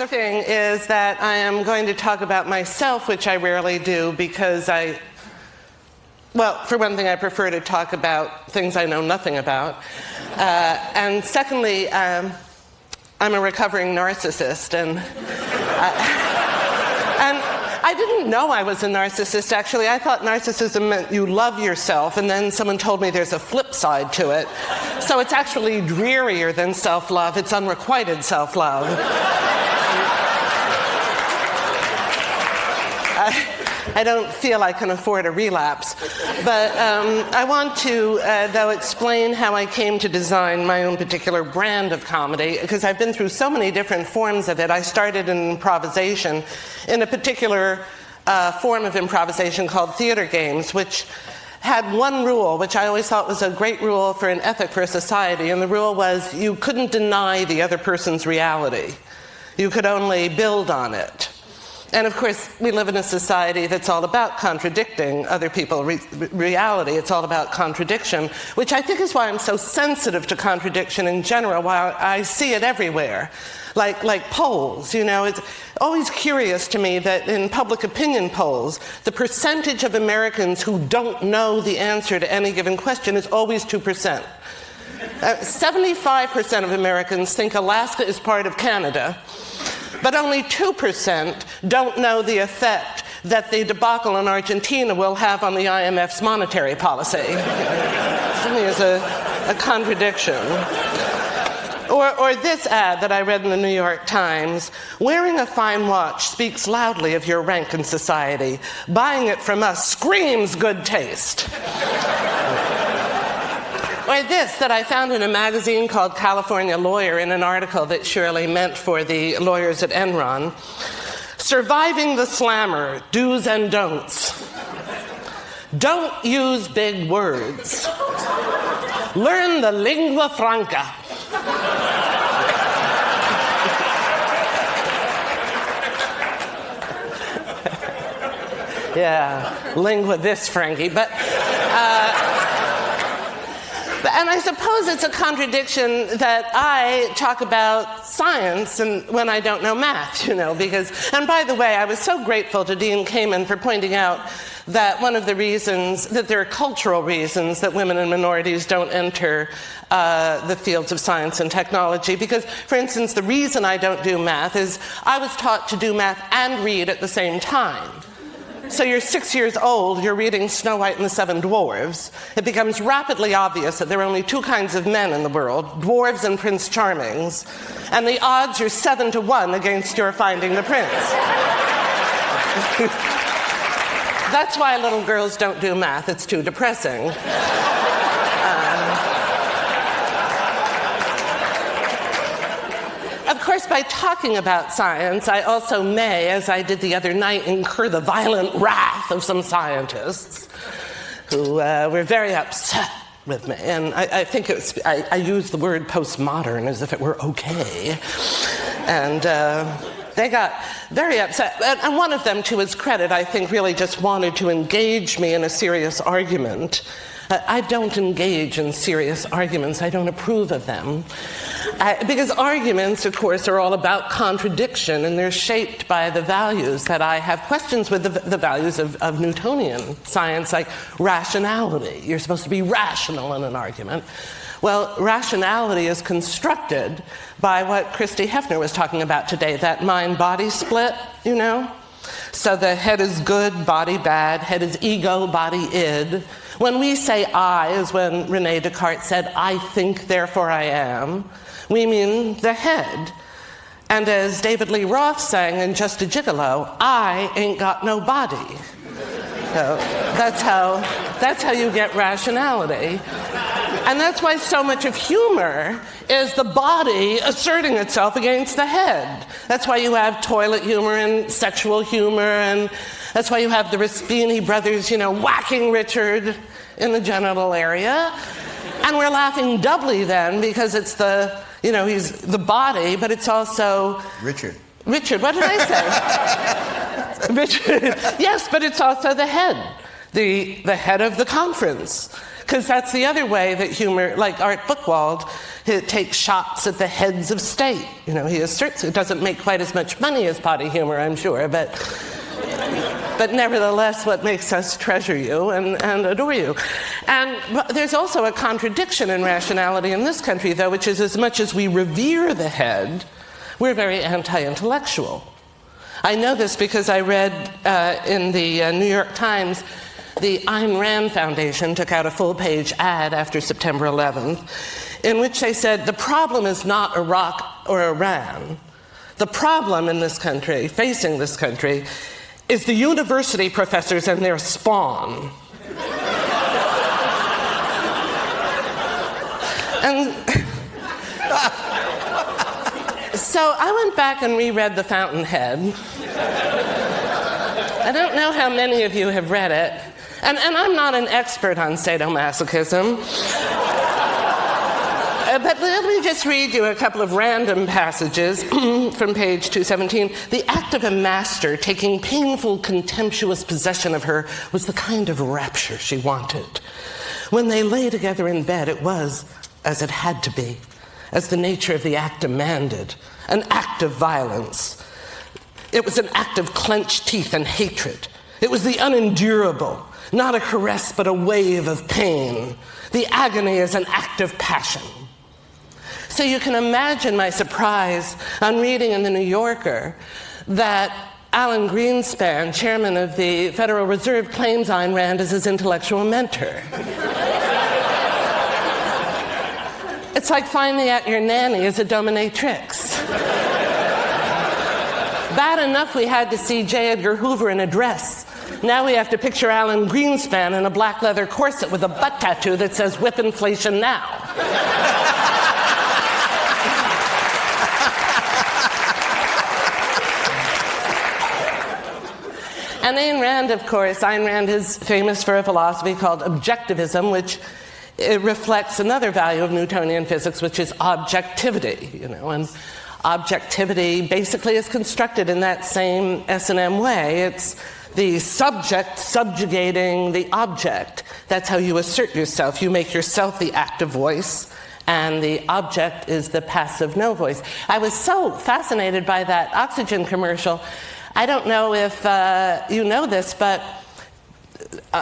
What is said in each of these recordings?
The thing is that I am going to talk about myself, which I rarely do because well, for one thing, I prefer to talk about things I know nothing about. And secondly, I'm a recovering narcissist, and I didn't know I was a narcissist, actually. I thought narcissism meant you love yourself, and then someone told me there's a flip side to it. So it's actually drearier than self-love. It's unrequited self-love. I don't feel I can afford a relapse. But I want to, though, explain how I came to design my own particular brand of comedy, because I've been through so many different forms of it. I started in improvisation, in a particular form of improvisation called theater games, which had one rule, which I always thought was a great rule for an ethic for a society, and the rule was you couldn't deny the other person's reality. You could only build on it. And of course, we live in a society that's all about contradicting other people's reality. It's all about contradiction, which I think is why I'm so sensitive to contradiction in general, why I see it everywhere. Like polls, you know, it's always curious to me that in public opinion polls, the percentage of Americans who don't know the answer to any given question is always 2%. 75% of Americans think Alaska is part of Canada, but only 2% don't know the effect that the debacle in Argentina will have on the IMF's monetary policy. To me, is a contradiction. Or this ad that I read in the New York Times: wearing a fine watch speaks loudly of your rank in society. Buying it from us screams good taste. Or this that I found in a magazine called California Lawyer in an article that Shirley meant for the lawyers at Enron. Surviving the slammer, do's and don'ts. Don't use big words. Learn the lingua franca. Yeah, lingua this, Frankie. And I suppose it's a contradiction that I talk about science and when I don't know math, you know, because, and by the way, I was so grateful to Dean Kamen for pointing out that one of the reasons, that there are cultural reasons that women and minorities don't enter the fields of science and technology. Because, for instance, the reason I don't do math is I was taught to do math and read at the same time. So you're 6 years old, you're reading Snow White and the Seven Dwarfs. It becomes rapidly obvious that there are only two kinds of men in the world, dwarves and Prince Charmings, and the odds are 7-1 against your finding the prince. That's why little girls don't do math, it's too depressing. Of course, by talking about science, I also may, as I did the other night, incur the violent wrath of some scientists who were very upset with me. And I think I used the word postmodern as if it were okay. And they got very upset. And one of them, to his credit, I think really just wanted to engage me in a serious argument. I don't engage in serious arguments. I don't approve of them. Because arguments, of course, are all about contradiction, and they're shaped by the values that I have questions with the values of Newtonian science, like rationality. You're supposed to be rational in an argument. Well, rationality is constructed by what Christy Hefner was talking about today, that mind-body split, you know? So the head is good, body bad, head is ego, body id. When we say I, as when Rene Descartes said, I think, therefore I am, we mean the head. And as David Lee Roth sang in Just a Gigolo, I ain't got no body. So that's how you get rationality. And that's why so much of humor is the body asserting itself against the head. That's why you have toilet humor and sexual humor, and that's why you have the Raspini brothers, you know, whacking Richard in the genital area. And we're laughing doubly then because it's the, you know, he's the body, but it's also... Richard, what did I say? Richard, yes, but it's also the head. The head of the conference. Because that's the other way that humor, like Art Buchwald, it takes shots at the heads of state. You know, he asserts it doesn't make quite as much money as potty humor, I'm sure, but nevertheless, what makes us treasure you and adore you. And there's also a contradiction in rationality in this country, though, which is as much as we revere the head, we're very anti-intellectual. I know this because I read in the New York Times, the Ayn Rand Foundation took out a full-page ad after September 11th, in which they said, the problem is not Iraq or Iran. The problem in this country, facing this country, is the university professors and their spawn. And so I went back and reread The Fountainhead. I don't know how many of you have read it. And I'm not an expert on sadomasochism. But let me just read you a couple of random passages from page 217. The act of a master taking painful, contemptuous possession of her was the kind of rapture she wanted. When they lay together in bed, it was as it had to be, as the nature of the act demanded, an act of violence. It was an act of clenched teeth and hatred. It was the unendurable, not a caress, but a wave of pain. The agony is an act of passion. So you can imagine my surprise on reading in The New Yorker that Alan Greenspan, chairman of the Federal Reserve, claims Ayn Rand as his intellectual mentor. It's like finding out your nanny is a dominatrix. Bad enough we had to see J. Edgar Hoover in a dress. Now we have to picture Alan Greenspan in a black leather corset with a butt tattoo that says, "Whip inflation now." And Ayn Rand, of course, Ayn Rand is famous for a philosophy called objectivism, which it reflects another value of Newtonian physics, which is objectivity, you know, and objectivity basically is constructed in that same S&M way. It's the subject subjugating the object. That's how you assert yourself. You make yourself the active voice, and the object is the passive no voice. I was so fascinated by that Oxygen commercial. I don't know if you know this, but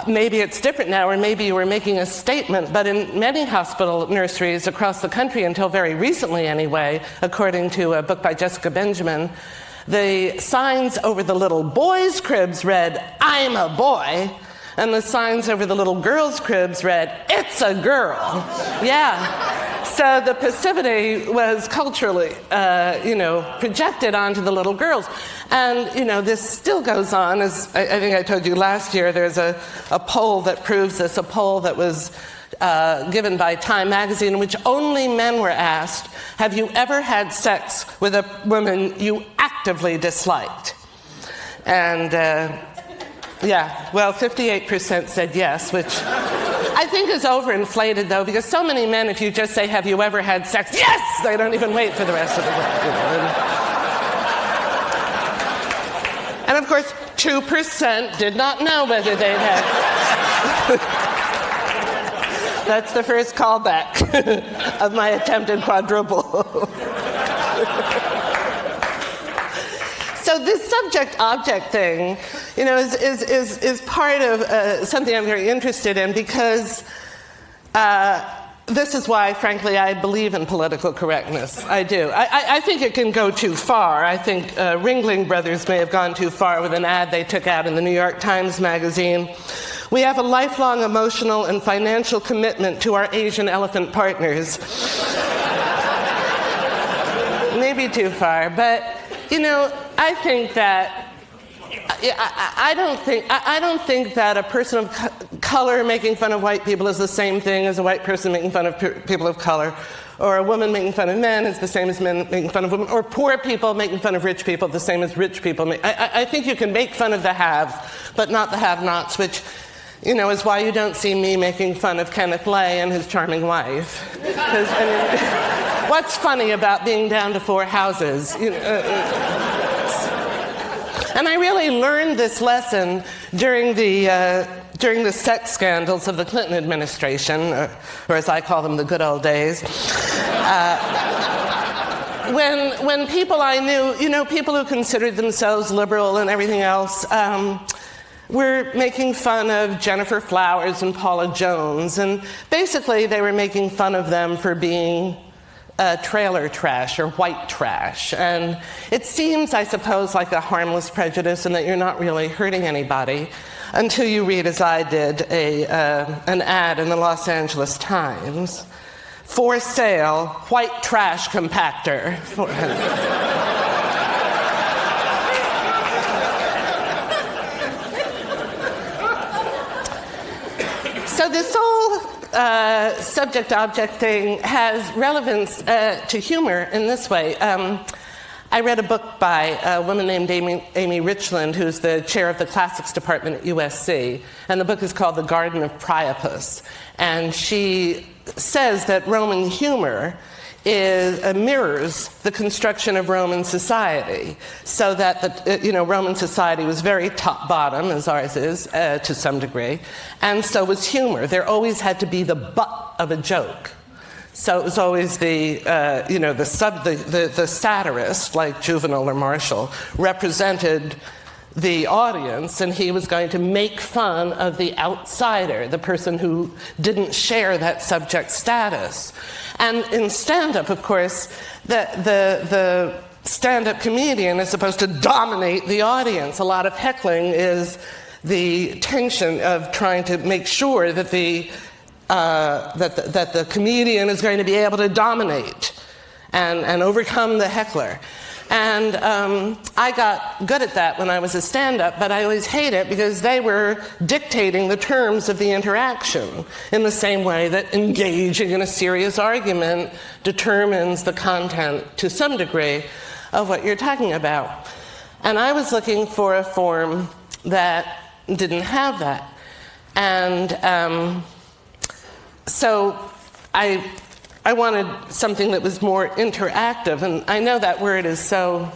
maybe it's different now, or maybe you were making a statement, but in many hospital nurseries across the country, until very recently anyway, according to a book by Jessica Benjamin, the signs over the little boys' cribs read, "I'm a boy," and the signs over the little girls' cribs read, "It's a girl." Yeah. So the passivity was culturally, projected onto the little girls. And, this still goes on. As I think I told you last year, there's a poll that proves this, a poll that was given by Time magazine in which only men were asked, have you ever had sex with a woman you actively disliked? And, 58% said yes, which I think is overinflated, though, because so many men, if you just say, have you ever had sex? Yes! They don't even wait for the rest of the word. And of course, 2% did not know whether they'd had. That's the first callback of my attempted quadruple. So this subject-object thing, is part of something I'm very interested in, because this is why, frankly, I believe in political correctness. I do. I think it can go too far. I think Ringling Brothers may have gone too far with an ad they took out in the New York Times magazine. We have a lifelong emotional and financial commitment to our Asian elephant partners. Maybe too far, but, I think that I don't think that a person of color making fun of white people is the same thing as a white person making fun of people of color, or a woman making fun of men is the same as men making fun of women, or poor people making fun of rich people the same as rich people. I think you can make fun of the haves, but not the have-nots, which, is why you don't see me making fun of Kenneth Lay and his charming wife. Because, what's funny about being down to 4 houses? And I really learned this lesson during the during the sex scandals of the Clinton administration, or as I call them, the good old days, when people I knew, people who considered themselves liberal and everything else, were making fun of Jennifer Flowers and Paula Jones, and basically they were making fun of them for being trailer trash or white trash. And it seems, I suppose, like a harmless prejudice and that you're not really hurting anybody until you read, as I did, an ad in the Los Angeles Times. For sale, white trash compactor. So this whole subject-object thing has relevance to humor in this way. I read a book by a woman named Amy Richland, who's the chair of the classics department at USC, and the book is called The Garden of Priapus. And she says that Roman humor mirrors the construction of Roman society, so that Roman society was very top-bottom, as ours is, to some degree, and so was humor. There always had to be the butt of a joke. So it was always the satirist, like Juvenal or Marshall, represented the audience, and he was going to make fun of the outsider, the person who didn't share that subject status. And in stand-up, of course, the stand-up comedian is supposed to dominate the audience. A lot of heckling is the tension of trying to make sure that the comedian is going to be able to dominate and overcome the heckler. And I got good at that when I was a stand-up, but I always hate it because they were dictating the terms of the interaction in the same way that engaging in a serious argument determines the content, to some degree, of what you're talking about. And I was looking for a form that didn't have that. And so I wanted something that was more interactive, and I know that word is so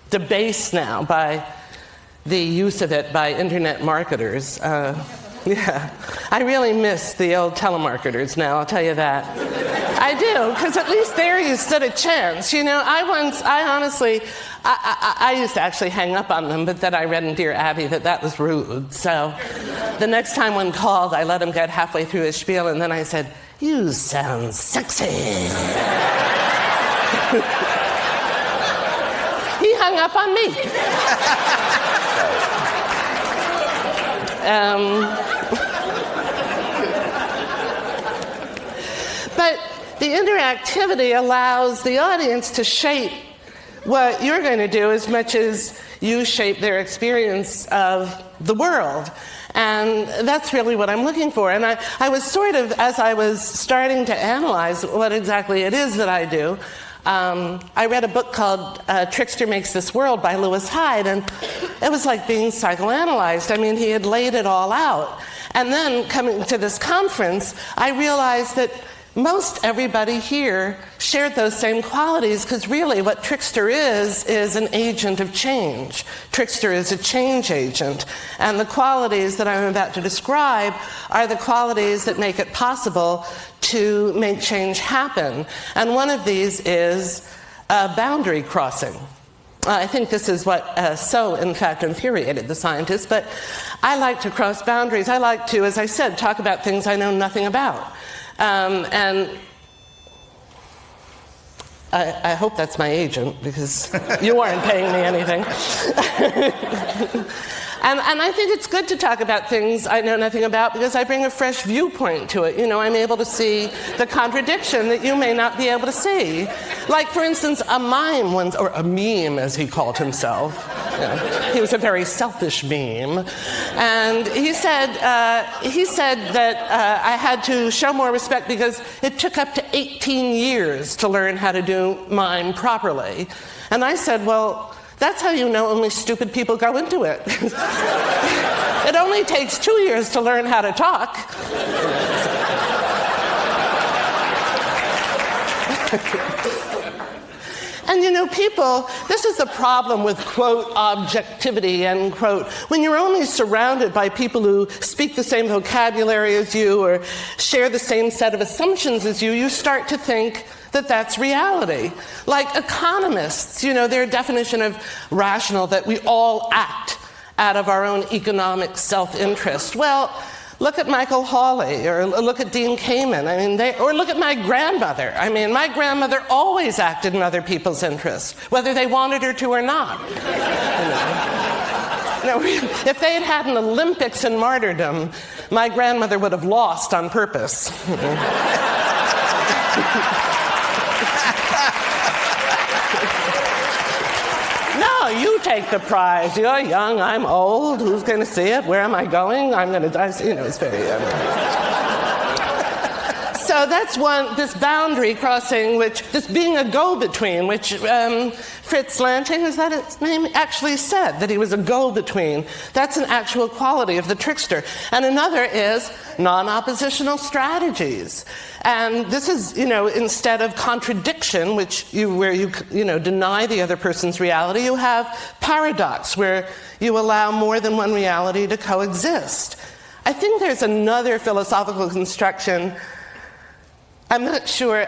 debased now by the use of it by internet marketers. Yeah, I really miss the old telemarketers now, I'll tell you that. I do, because at least there you stood a chance. I honestly used to actually hang up on them, but then I read in Dear Abby that was rude. So the next time one called, I let him get halfway through his spiel, and then I said, "You sound sexy." He hung up on me. But the interactivity allows the audience to shape what you're going to do as much as you shape their experience of the world. And that's really what I'm looking for. And I was sort of, as I was starting to analyze what exactly it is that I do, I read a book called Trickster Makes This World by Lewis Hyde, and it was like being psychoanalyzed. I mean, he had laid it all out. And then coming to this conference, I realized that most everybody here shared those same qualities, because really what Trickster is an agent of change. Trickster is a change agent, and the qualities that I'm about to describe are the qualities that make it possible to make change happen. And one of these is boundary crossing. I think this is what in fact, infuriated the scientists, but I like to cross boundaries. I like to, as I said, talk about things I know nothing about. And I hope that's my agent, because you aren't paying me anything. And I think it's good to talk about things I know nothing about, because I bring a fresh viewpoint to it. I'm able to see the contradiction that you may not be able to see. Like, for instance, a mime once, or a meme as he called himself. He was a very selfish meme. And he said that I had to show more respect because it took up to 18 years to learn how to do mime properly. And I said, well, that's how you know only stupid people go into it. It only takes 2 years to learn how to talk. And people, this is the problem with, quote, objectivity, end quote. When you're only surrounded by people who speak the same vocabulary as you or share the same set of assumptions as you, you start to think that that's reality. Like economists, their definition of rational, that we all act out of our own economic self-interest. Well, look at Michael Hawley, or look at Dean Kamen. Or look at my grandmother. My grandmother always acted in other people's interests, whether they wanted her to or not. If they had had an Olympics in martyrdom, my grandmother would have lost on purpose. No, you take the prize. You're young, I'm old. Who's going to see it? Where am I going? I'm going to die. It's very... So that's this boundary crossing, this being a go-between, which Fritz Lanting, is that his name, actually said, that he was a go-between. That's an actual quality of the trickster. And another is non-oppositional strategies. And this is, instead of contradiction, where you deny the other person's reality, you have paradox, where you allow more than one reality to coexist. I think there's another philosophical construction. I'm not sure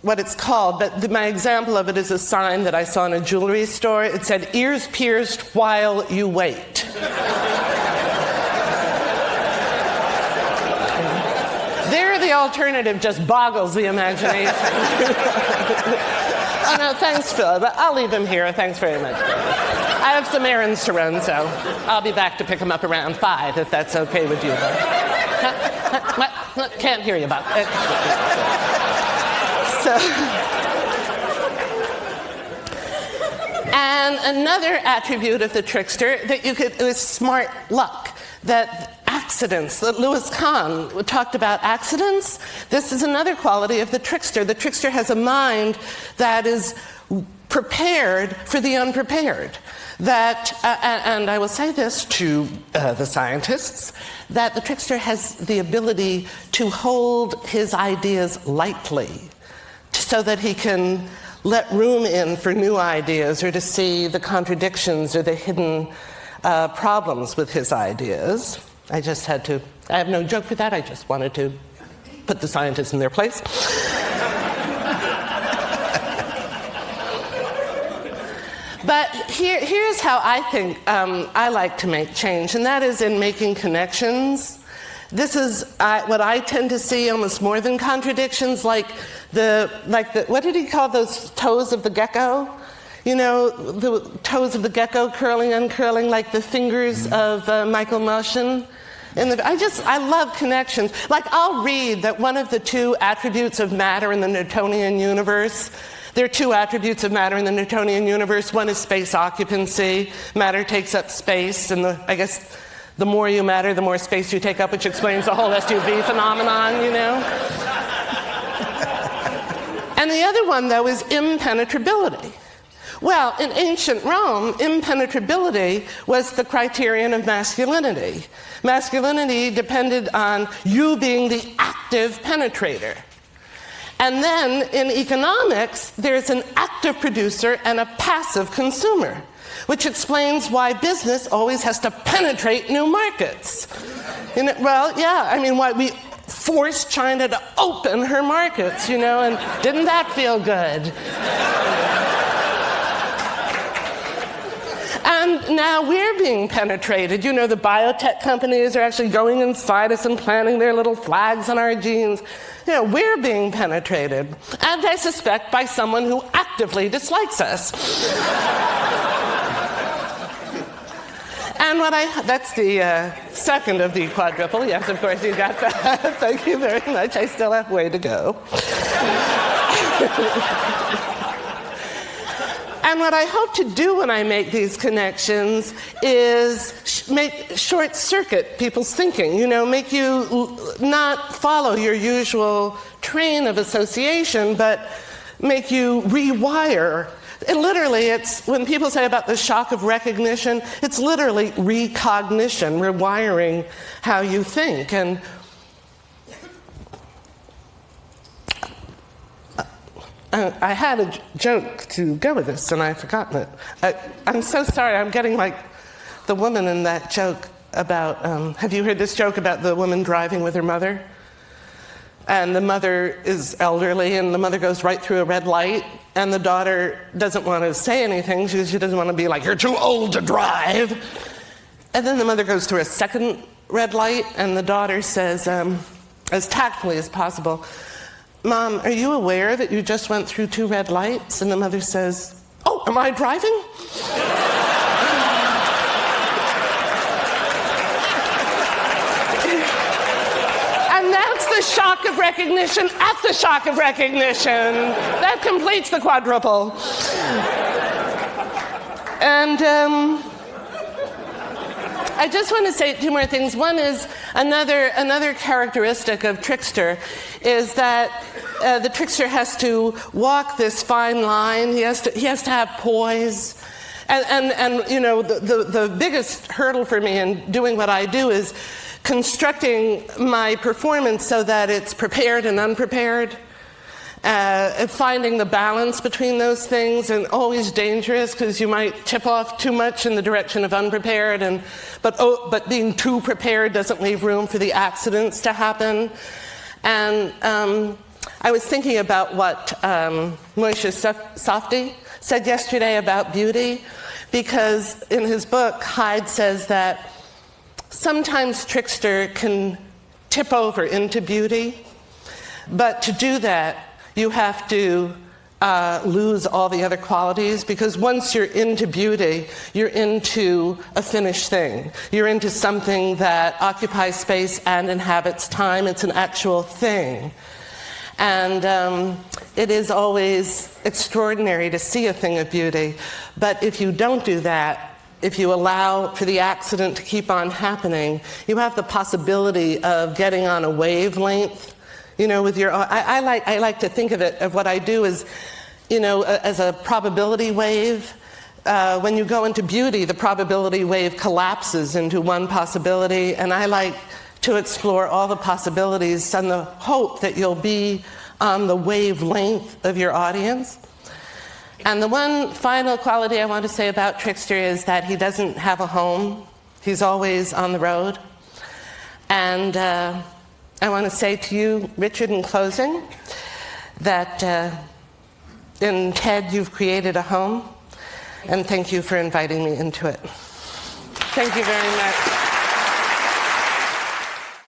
what it's called, but my example of it is a sign that I saw in a jewelry store. It said, "Ears pierced while you wait." There, the alternative just boggles the imagination. Oh, no, thanks, Phil, but I'll leave him here. Thanks very much. I have some errands to run, so I'll be back to pick him up around 5, if that's okay with you. What? Can't hear you, Bob. And another attribute of the trickster that is smart luck. That accidents, that Louis Kahn talked about accidents. This is another quality of the trickster. The trickster has a mind that is prepared for the unprepared. That, and I will say this to the scientists, that the trickster has the ability to hold his ideas lightly so that he can let room in for new ideas or to see the contradictions or the hidden problems with his ideas. I have no joke for that. I just wanted to put the scientists in their place. But here's how I think I like to make change, and that is in making connections. This is what I tend to see almost more than contradictions, like the what did he call those toes of the gecko? The toes of the gecko curling, uncurling, like the fingers of Michael Moschen. I love connections. Like, I'll read that one of the 2 attributes of matter in the Newtonian universe. There are 2 attributes of matter in the Newtonian universe. One is space occupancy. Matter takes up space, and I guess the more you matter, the more space you take up, which explains the whole SUV phenomenon, And the other one, though, is impenetrability. Well, in ancient Rome, impenetrability was the criterion of masculinity. Masculinity depended on you being the active penetrator. And then in economics, there's an active producer and a passive consumer, which explains why business always has to penetrate new markets. Why we forced China to open her markets, and didn't that feel good? And now we're being penetrated. The biotech companies are actually going inside us and planting their little flags on our genes. We're being penetrated. And I suspect by someone who actively dislikes us. And that's the second of the quadruple. Yes, of course, you got that. Thank you very much. I still have way to go. And what I hope to do when I make these connections is short-circuit people's thinking, make you not follow your usual train of association, but make you rewire. And literally, it's when people say about the shock of recognition, it's literally recognition, rewiring how you think. And I had a joke to go with this, and I've forgotten it. I'm so sorry. I'm getting like the woman in that joke about, have you heard this joke about the woman driving with her mother? And the mother is elderly, and the mother goes right through a red light, and the daughter doesn't want to say anything. She doesn't want to be like, you're too old to drive. And then the mother goes through a second red light, and the daughter says, as tactfully as possible, Mom, are you aware that you just went through 2 red lights? And the mother says, oh, am I driving? And that's the shock of recognition at the shock of recognition. That completes the quadruple. And I just want to say 2 more things. One is another characteristic of Trickster is that the trickster has to walk this fine line. He has to have poise. And you know, the biggest hurdle for me in doing what I do is constructing my performance so that it's prepared and unprepared. Finding the balance between those things, and always dangerous because you might tip off too much in the direction of unprepared, but being too prepared doesn't leave room for the accidents to happen. And I was thinking about what Moshe Safdie said yesterday about beauty, because in his book, Hyde says that sometimes Trickster can tip over into beauty, but to do that, you have to lose all the other qualities, because once you're into beauty, you're into a finished thing. You're into something that occupies space and inhabits time. It's an actual thing. And it is always extraordinary to see a thing of beauty. But if you don't do that, if you allow for the accident to keep on happening, you have the possibility of getting on a wavelength. You know, with your, I like to think of it, of what I do is, you know, as a probability wave. When you go into beauty, the probability wave collapses into one possibility, and I like to explore all the possibilities and the hope that you'll be on the wavelength of your audience. And the one final quality I want to say about Trickster is that he doesn't have a home. He's always on the road. And I want to say to you, Richard, in closing, that in TED you've created a home, and thank you for inviting me into it. Thank you very much.